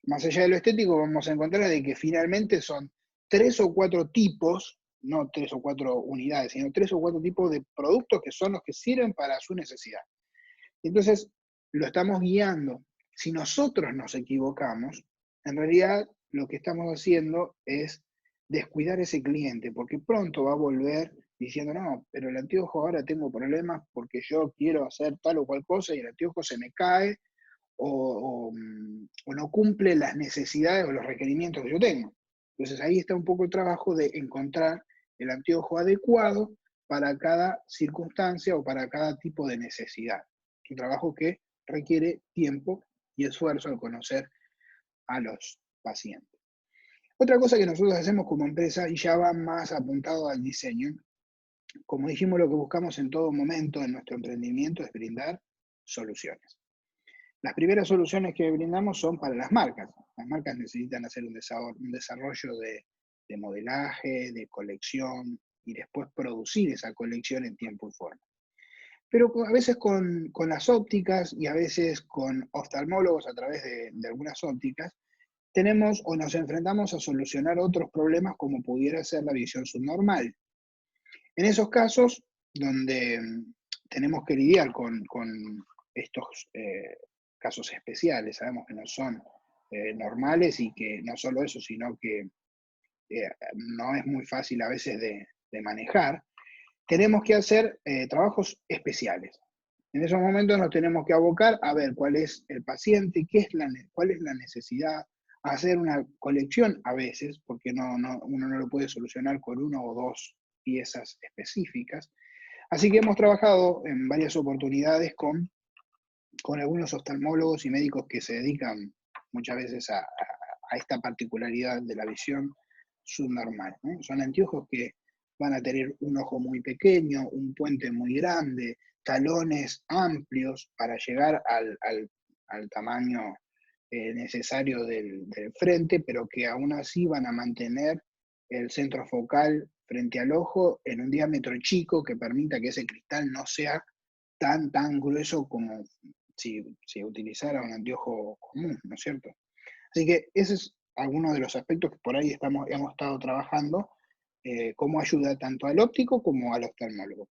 Más allá de lo estético, vamos a encontrar de que finalmente son 3 o 4 tipos, no 3 o 4 unidades, sino 3 o 4 tipos de productos que son los que sirven para su necesidad. Entonces, lo estamos guiando. Si nosotros nos equivocamos, en realidad lo que estamos haciendo es descuidar a ese cliente, porque pronto va a volver diciendo, no, pero el anteojo ahora tengo problemas porque yo quiero hacer tal o cual cosa y el anteojo se me cae o no cumple las necesidades o los requerimientos que yo tengo. Entonces ahí está un poco el trabajo de encontrar el anteojo adecuado para cada circunstancia o para cada tipo de necesidad. Es un trabajo que requiere tiempo y esfuerzo al conocer a los pacientes. Otra cosa que nosotros hacemos como empresa, y ya va más apuntado al diseño, como dijimos, lo que buscamos en todo momento en nuestro emprendimiento es brindar soluciones. Las primeras soluciones que brindamos son para las marcas. Las marcas necesitan hacer un desarrollo de modelaje, de colección, y después producir esa colección en tiempo y forma. Pero a veces con las ópticas y a veces con oftalmólogos a través de algunas ópticas, tenemos o nos enfrentamos a solucionar otros problemas como pudiera ser la visión subnormal. En esos casos, donde tenemos que lidiar con estos casos especiales, sabemos que no son normales y que no solo eso, sino que no es muy fácil a veces de manejar, tenemos que hacer trabajos especiales. En esos momentos nos tenemos que abocar a ver cuál es el paciente, cuál es la necesidad, hacer una colección a veces, porque uno no lo puede solucionar con una o dos piezas específicas. Así que hemos trabajado en varias oportunidades con algunos oftalmólogos y médicos que se dedican muchas veces a esta particularidad de la visión subnormal, ¿no? Son anteojos que van a tener un ojo muy pequeño, un puente muy grande, talones amplios para llegar al tamaño necesario del frente, pero que aún así van a mantener el centro focal frente al ojo en un diámetro chico que permita que ese cristal no sea tan grueso como si utilizara un anteojo común, ¿no es cierto? Así que ese es alguno de los aspectos que por ahí hemos estado trabajando, como ayuda tanto al óptico como al oftalmólogo.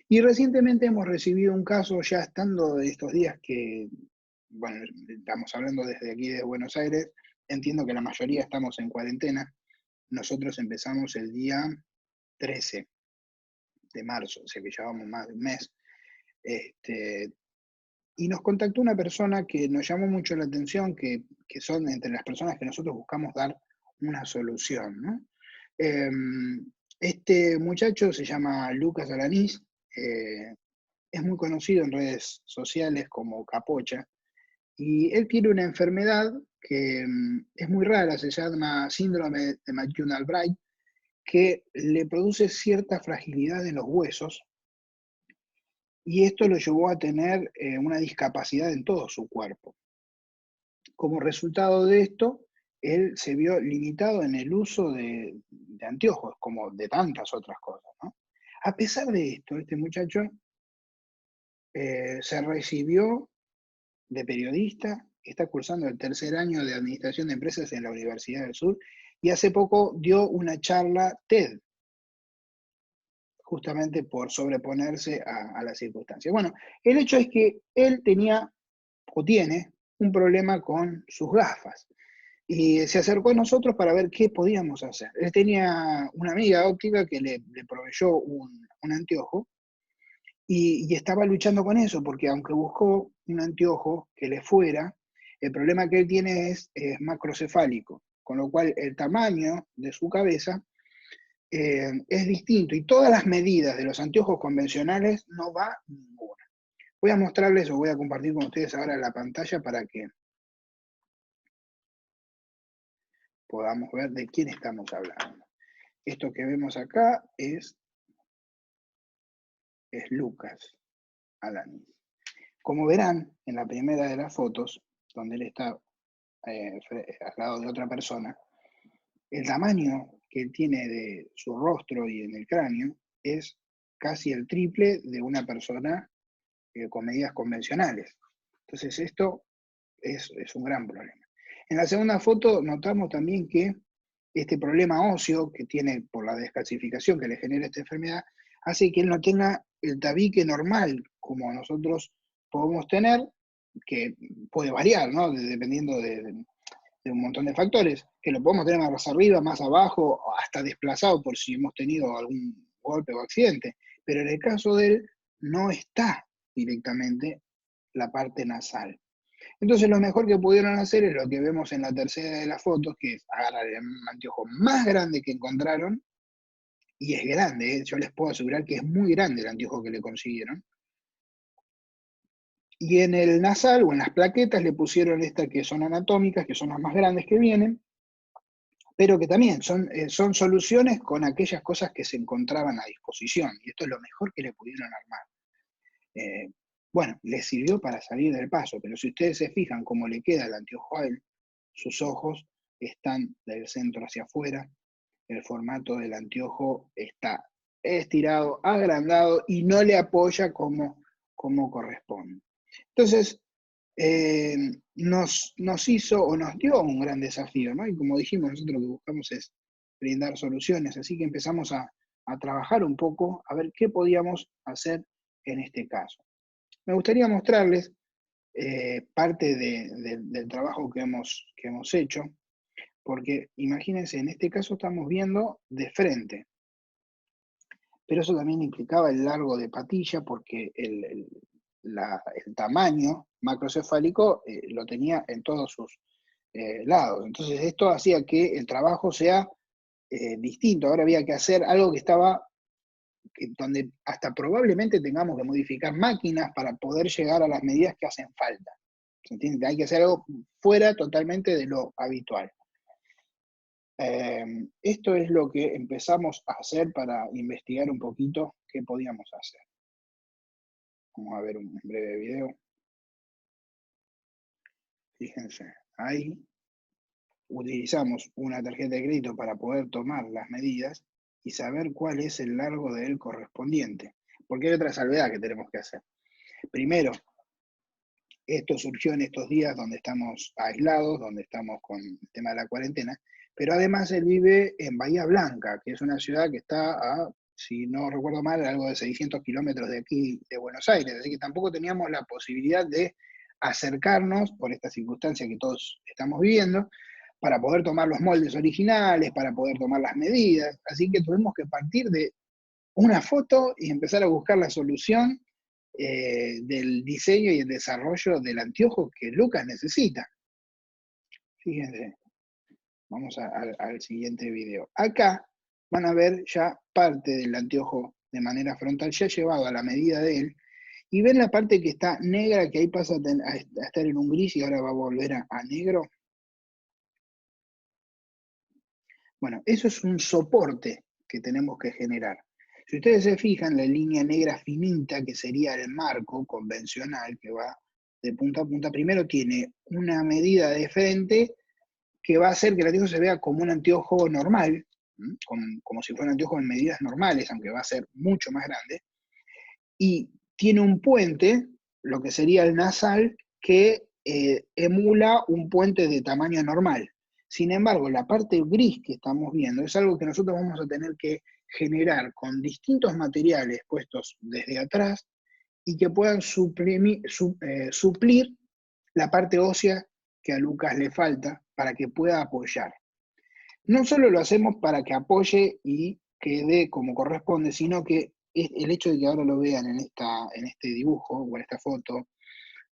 Y recientemente hemos recibido un caso, ya estando estos días que, bueno, estamos hablando desde aquí de Buenos Aires, entiendo que la mayoría estamos en cuarentena. Nosotros empezamos el día 13 de marzo, o sea que llevamos más de un mes. Y nos contactó una persona que nos llamó mucho la atención, que son entre las personas que nosotros buscamos dar una solución, ¿no? Este muchacho se llama Lucas Alanís, es muy conocido en redes sociales como Capocha, y él tiene una enfermedad que es muy rara, se llama síndrome de McDonald-Bright, que le produce cierta fragilidad en los huesos, y esto lo llevó a tener una discapacidad en todo su cuerpo. Como resultado de esto, él se vio limitado en el uso de anteojos, como de tantas otras cosas, ¿no? A pesar de esto, este muchacho se recibió de periodista, está cursando el tercer año de Administración de Empresas en la Universidad del Sur, y hace poco dio una charla TED, justamente por sobreponerse a las circunstancias. Bueno, el hecho es que él tenía o tiene un problema con sus gafas. Y se acercó a nosotros para ver qué podíamos hacer. Él tenía una amiga óptica que le proveyó un anteojo y estaba luchando con eso, porque aunque buscó un anteojo que le fuera, el problema que él tiene es macrocefálico, con lo cual el tamaño de su cabeza es distinto y todas las medidas de los anteojos convencionales no va ninguna. Voy a mostrarles o voy a compartir con ustedes ahora la pantalla para que podamos ver de quién estamos hablando. Esto que vemos acá es Lucas Alanís. Como verán en la primera de las fotos, donde él está al lado de otra persona, el tamaño que él tiene de su rostro y en el cráneo es casi el triple de una persona con medidas convencionales. Entonces esto es un gran problema. En la segunda foto notamos también que este problema óseo que tiene por la descalcificación que le genera esta enfermedad hace que él no tenga el tabique normal como nosotros podemos tener, que puede variar, ¿no? Dependiendo de un montón de factores, que lo podemos tener más arriba, más abajo, hasta desplazado por si hemos tenido algún golpe o accidente. Pero en el caso de él, no está directamente la parte nasal. Entonces lo mejor que pudieron hacer es lo que vemos en la tercera de las fotos, que es agarrar el anteojo más grande que encontraron, y es grande, yo les puedo asegurar que es muy grande el anteojo que le consiguieron. Y en el nasal o en las plaquetas le pusieron estas que son anatómicas, que son las más grandes que vienen, pero que también son soluciones con aquellas cosas que se encontraban a disposición, y esto es lo mejor que le pudieron armar. Bueno, le sirvió para salir del paso, pero si ustedes se fijan cómo le queda el anteojo a él, sus ojos están del centro hacia afuera, el formato del anteojo está estirado, agrandado y no le apoya como corresponde. Entonces, nos hizo o nos dio un gran desafío, ¿no? Y como dijimos, nosotros lo que buscamos es brindar soluciones, así que empezamos a trabajar un poco, a ver qué podíamos hacer en este caso. Me gustaría mostrarles parte del trabajo que hemos hecho, porque imagínense, en este caso estamos viendo de frente, pero eso también implicaba el largo de patilla, porque el tamaño macrocefálico lo tenía en todos sus lados. Entonces esto hacía que el trabajo sea distinto. Ahora había que hacer algo que estaba, donde hasta probablemente tengamos que modificar máquinas para poder llegar a las medidas que hacen falta. ¿Se entiende? Hay que hacer algo fuera totalmente de lo habitual. Esto es lo que empezamos a hacer para investigar un poquito qué podíamos hacer. Vamos a ver un breve video. Fíjense, ahí utilizamos una tarjeta de crédito para poder tomar las medidas y saber cuál es el largo del correspondiente. Porque hay otra salvedad que tenemos que hacer. Primero, esto surgió en estos días donde estamos aislados, donde estamos con el tema de la cuarentena, pero además él vive en Bahía Blanca, que es una ciudad que está a, si no recuerdo mal, algo de 600 kilómetros de aquí, de Buenos Aires, así que tampoco teníamos la posibilidad de acercarnos, por esta circunstancia que todos estamos viviendo, para poder tomar los moldes originales, para poder tomar las medidas, así que tuvimos que partir de una foto y empezar a buscar la solución del diseño y el desarrollo del anteojo que Lucas necesita. Fíjense, vamos al siguiente video. Acá van a ver ya parte del anteojo de manera frontal, ya llevado a la medida de él, y ven la parte que está negra, que ahí pasa a estar en un gris y ahora va a volver a negro. Bueno, eso es un soporte que tenemos que generar. Si ustedes se fijan, la línea negra finita, que sería el marco convencional, que va de punta a punta, primero tiene una medida de frente que va a hacer que el anteojo se vea como un anteojo normal, como si fuera un anteojo en medidas normales, aunque va a ser mucho más grande, y tiene un puente, lo que sería el nasal, que emula un puente de tamaño normal. Sin embargo, la parte gris que estamos viendo es algo que nosotros vamos a tener que generar con distintos materiales puestos desde atrás y que puedan suplir la parte ósea que a Lucas le falta para que pueda apoyar. No solo lo hacemos para que apoye y quede como corresponde, sino que el hecho de que ahora lo vean en este dibujo o en esta foto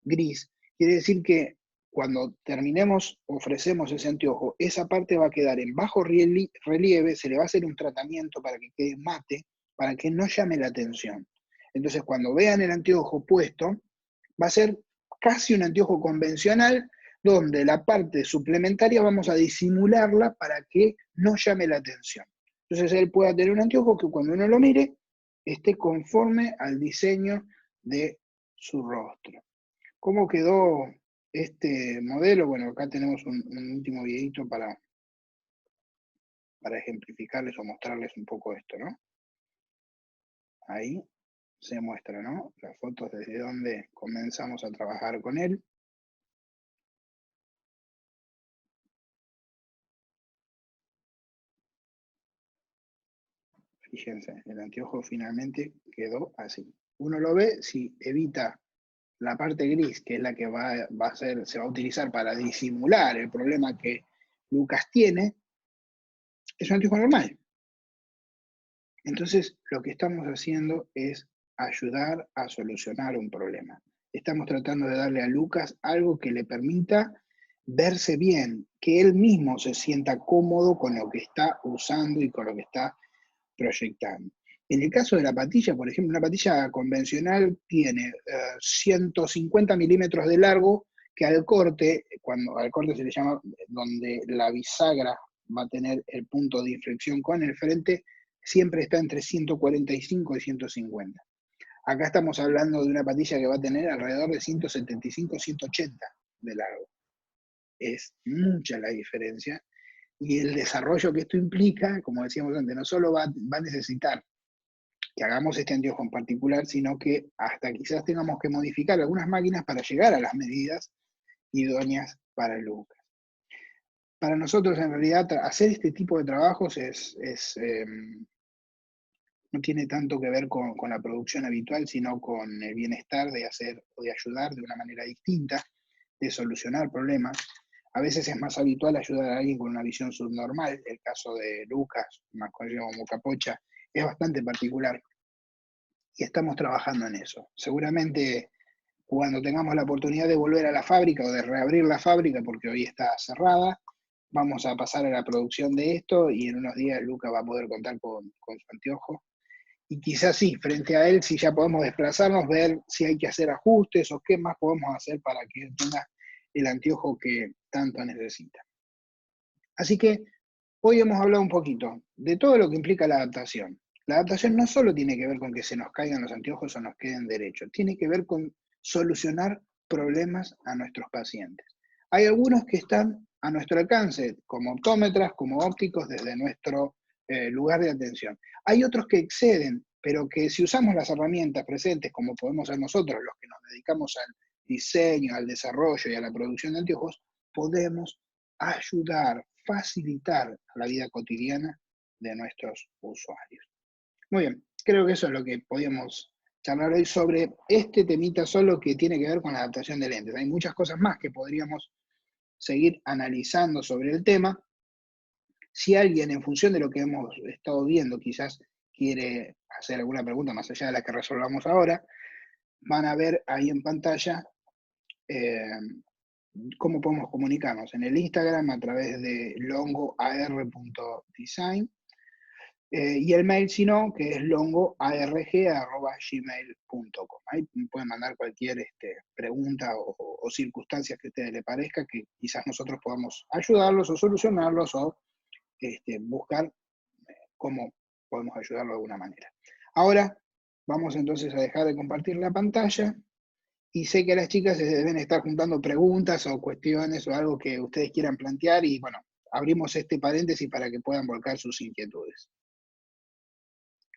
gris, quiere decir que cuando terminemos, ofrecemos ese anteojo, esa parte va a quedar en bajo relieve, se le va a hacer un tratamiento para que quede mate, para que no llame la atención. Entonces, cuando vean el anteojo puesto, va a ser casi un anteojo convencional, donde la parte suplementaria vamos a disimularla para que no llame la atención. Entonces él pueda tener un anteojo que cuando uno lo mire, esté conforme al diseño de su rostro. ¿Cómo quedó este modelo? Bueno, acá tenemos un último videito para ejemplificarles o mostrarles un poco esto, ¿no? Ahí se muestra, ¿no? Las fotos desde donde comenzamos a trabajar con él. Fíjense, el anteojo finalmente quedó así. Uno lo ve, si evita la parte gris, que es la que se va a utilizar para disimular el problema que Lucas tiene, es un anteojo normal. Entonces, lo que estamos haciendo es ayudar a solucionar un problema. Estamos tratando de darle a Lucas algo que le permita verse bien, que él mismo se sienta cómodo con lo que está usando y con lo que está proyectando. En el caso de la patilla, por ejemplo, una patilla convencional tiene 150 milímetros de largo, que al corte se le llama donde la bisagra va a tener el punto de inflexión con el frente, siempre está entre 145 y 150. Acá estamos hablando de una patilla que va a tener alrededor de 175, 180 de largo. Es mucha la diferencia. Y el desarrollo que esto implica, como decíamos antes, no solo va a necesitar que hagamos este anteojo en particular, sino que hasta quizás tengamos que modificar algunas máquinas para llegar a las medidas idóneas para el Lucas. Para nosotros, en realidad, hacer este tipo de trabajos es no tiene tanto que ver con la producción habitual, sino con el bienestar de hacer o de ayudar de una manera distinta, de solucionar problemas. A veces es más habitual ayudar a alguien con una visión subnormal. El caso de Lucas, más conocido como Capocha, es bastante particular y estamos trabajando en eso. Seguramente cuando tengamos la oportunidad de volver a la fábrica o de reabrir la fábrica, porque hoy está cerrada, vamos a pasar a la producción de esto y en unos días Lucas va a poder contar con su anteojo. Y quizás sí, frente a él, si ya podemos desplazarnos, ver si hay que hacer ajustes o qué más podemos hacer para que él tenga el anteojo que tanto necesita. Así que hoy hemos hablado un poquito de todo lo que implica la adaptación. La adaptación no solo tiene que ver con que se nos caigan los anteojos o nos queden derechos, tiene que ver con solucionar problemas a nuestros pacientes. Hay algunos que están a nuestro alcance, como optómetras, como ópticos, desde nuestro lugar de atención. Hay otros que exceden, pero que si usamos las herramientas presentes, como podemos ser nosotros, los que nos dedicamos al diseño, al desarrollo y a la producción de anteojos, podemos ayudar, facilitar la vida cotidiana de nuestros usuarios. Muy bien, creo que eso es lo que podíamos charlar hoy sobre este temita solo que tiene que ver con la adaptación de lentes. Hay muchas cosas más que podríamos seguir analizando sobre el tema. Si alguien, en función de lo que hemos estado viendo, quizás quiere hacer alguna pregunta más allá de la que resolvamos ahora, van a ver ahí en pantalla cómo podemos comunicarnos en el Instagram a través de longoar.design y el mail, si no, que es longoarg@gmail.com. Ahí pueden mandar cualquier pregunta o circunstancias que a ustedes les parezca que quizás nosotros podamos ayudarlos o solucionarlos o buscar cómo podemos ayudarlo de alguna manera. Ahora vamos entonces a dejar de compartir la pantalla. Y sé que las chicas se deben estar juntando preguntas o cuestiones o algo que ustedes quieran plantear y bueno, abrimos este paréntesis para que puedan volcar sus inquietudes.